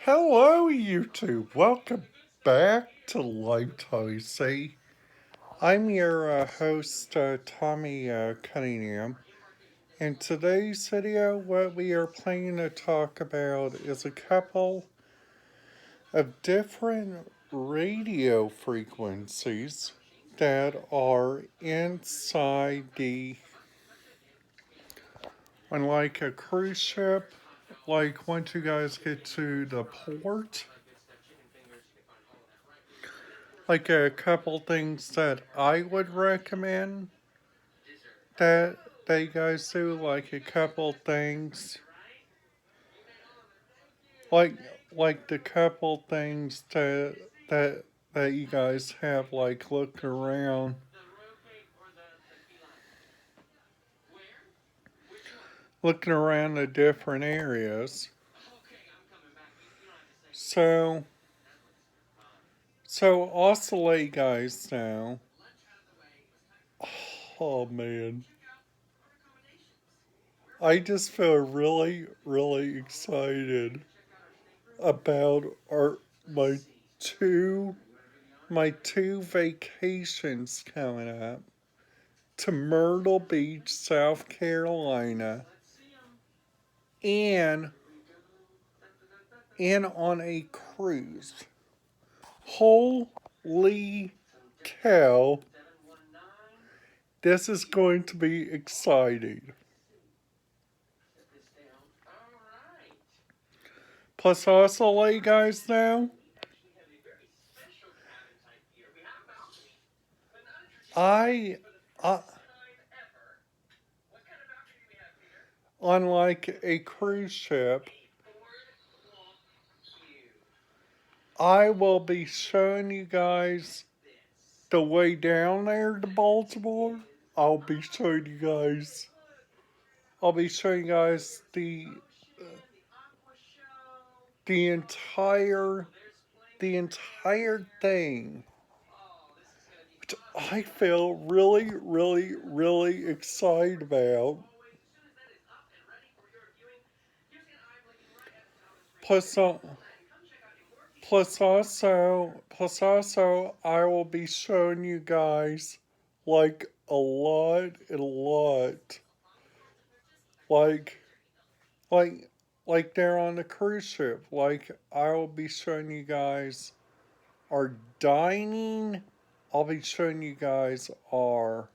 Hello, YouTube. Welcome back to Lifetime C. I'm your host, Tommy Cunningham. In today's video, what we are planning to talk about is a couple of different radio frequencies that are inside on like a cruise ship. Like once you guys get to the port, like a couple things that I would recommend that they guys do, like a couple things, like like the couple things that you guys have, like looking around the different areas. So also let you guys know. Oh man, I just feel really excited about our my two my two vacations coming up to Myrtle Beach, South Carolina, and on a cruise. Holy cow, this is going to be exciting. Plus, also let you guys know, I, I on like a cruise ship, I will be showing you guys the way down there to Baltimore. I'll be showing you guys. I'll be showing you guys the entire thing, which I feel really excited about. Plus, I will be showing you guys like a lot, like like they're on the cruise ship. Like I will be showing you guys our dining. I'll be showing you guys our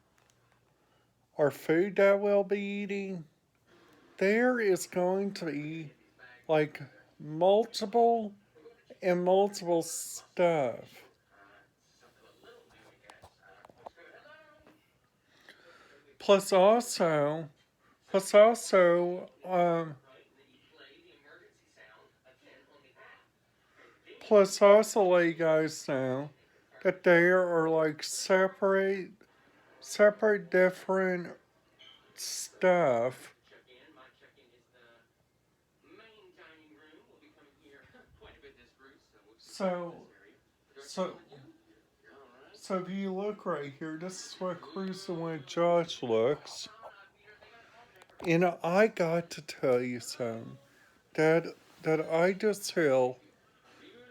food that we'll be eating. There is going to be like multiple multiple stuff. Plus also, plus also, um, plus also let you guys know that there are like separate different stuff. So, so, so if you look right here, this is what Cruising with Josh looks. And I got to tell you something that I just feel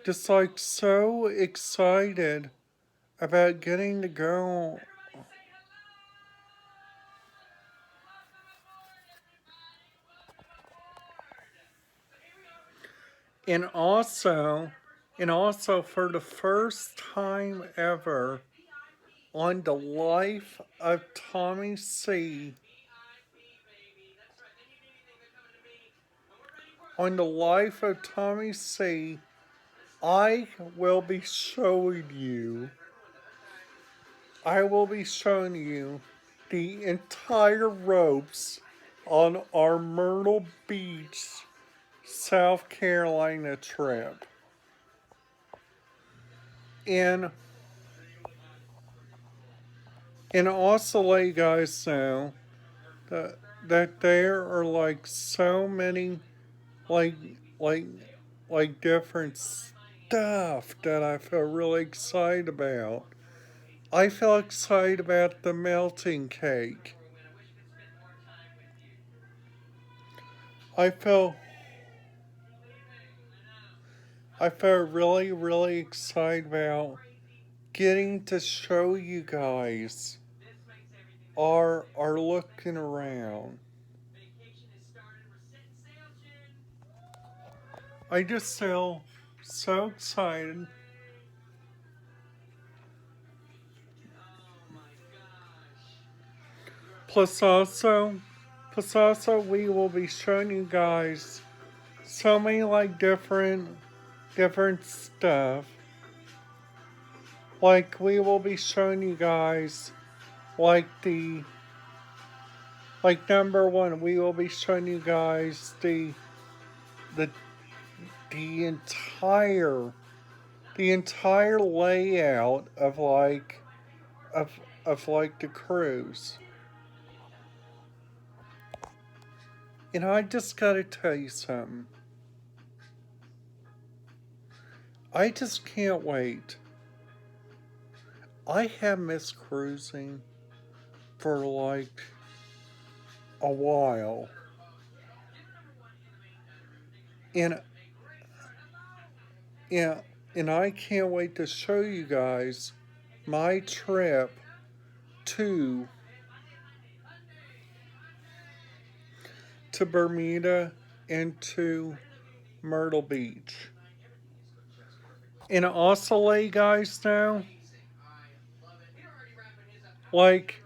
just like so excited about getting to go. And also, for the first time ever on the life of Tommy C, on the life of Tommy C, I will be showing you, the entire ropes on our Myrtle Beach, South Carolina trip. And also let you guys know that there are like so many like like different stuff that I feel really excited about. I feel excited about the melting cake. I feel I felt really, really excited about getting to show you guys our looking around. I just feel so excited. Plus also, we will be showing you guys so many like different stuff. Like we will be showing you guys like number one, we will be showing you guys the the entire layout of like the cruise. And I just gotta tell you something. I just can't wait. I have missed cruising for like a while. And and and I can't wait to show you guys my trip to Bermuda and to Myrtle Beach. And also let you guys know, like,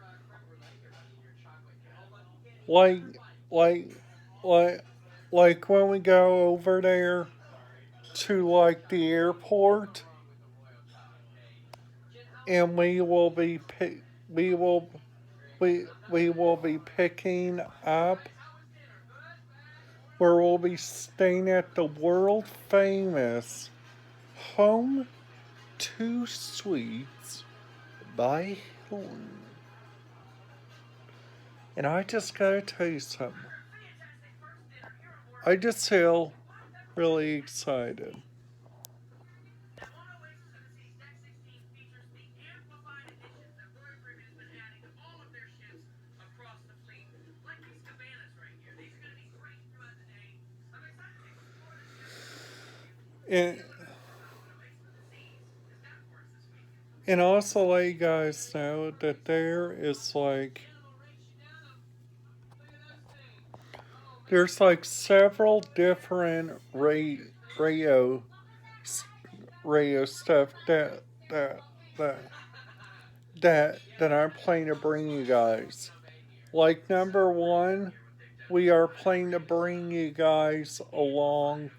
like, like, like, like when we go over there to like the airport, and we will we will be picking up where we'll be staying at the world famous Home 2 Suites by Hilton. And I just gotta tell you something. I just feel really excited. And also let you guys know that there is like there's like several different radio stuff that that that I'm planning to bring you guys. Like number one, we are planning to bring you guys along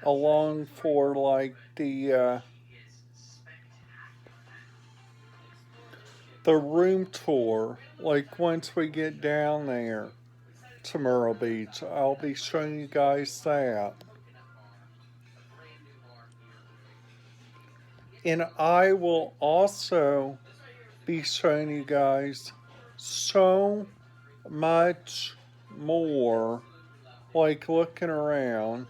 for like the room tour. Like once we get down there to Myrtle Beach, I'll be showing you guys that. And I will also be showing you guys so much more, like looking around.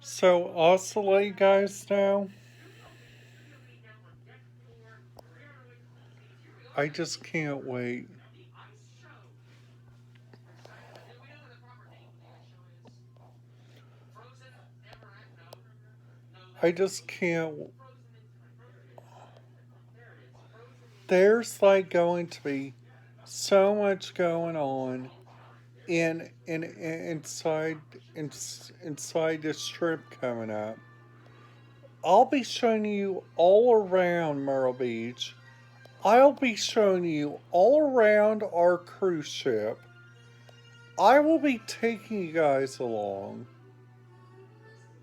So also let you guys know, I just can't wait. I just can't. There's like going to be so much going on inside inside this trip coming up. I'll be showing you all around Myrtle Beach. I'll be showing you all around our cruise ship. I will be taking you guys along.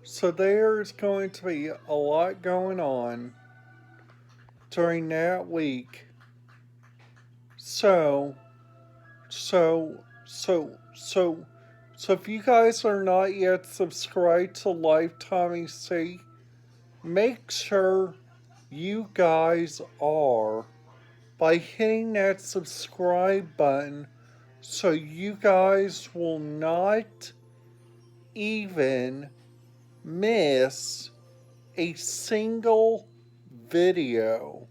So there's going to be a lot going on during that week. So So if you guys are not yet subscribed to Lifetime EC, make sure you guys are by hitting that subscribe button so you guys will not even miss a single video.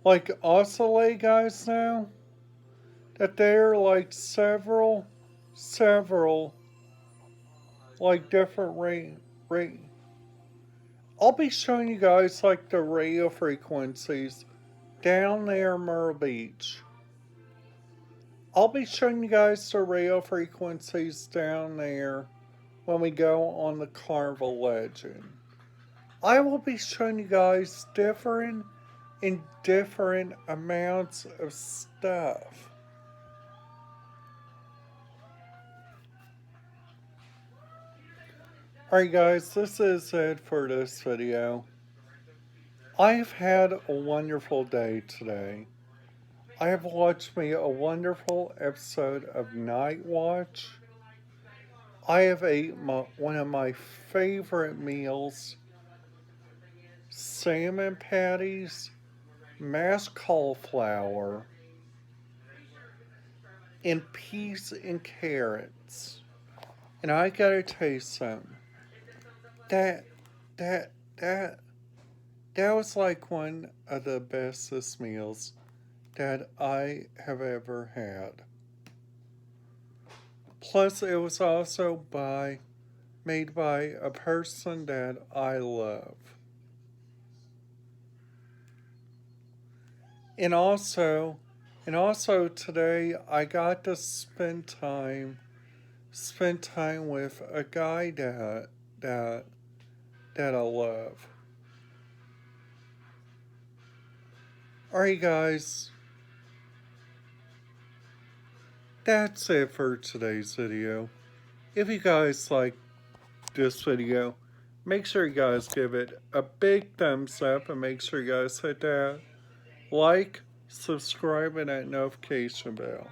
Like, also let you guys know that there are like several, like different rate. I'll be showing you guys like the radio frequencies down there in Myrtle Beach. I'll be showing you guys the radio frequencies down there when we go on the Carnival Legend. I will be showing you guys different amounts of stuff. Alright guys, this is it for this video. I've had a wonderful day today. I have watched me a wonderful episode of Night Watch. I have ate one of my favorite meals, salmon patties, mashed cauliflower, and peas and carrots. And I gotta tell you something. That was like one of the bestest meals that I have ever had. Plus, it was also made by a person that I love. And also today I got to spend time with a guy that I love. Alright guys, that's it for today's video. If you guys like this video, make sure you guys give it a big thumbs up and make sure you guys hit that like, subscribe, and that notification bell.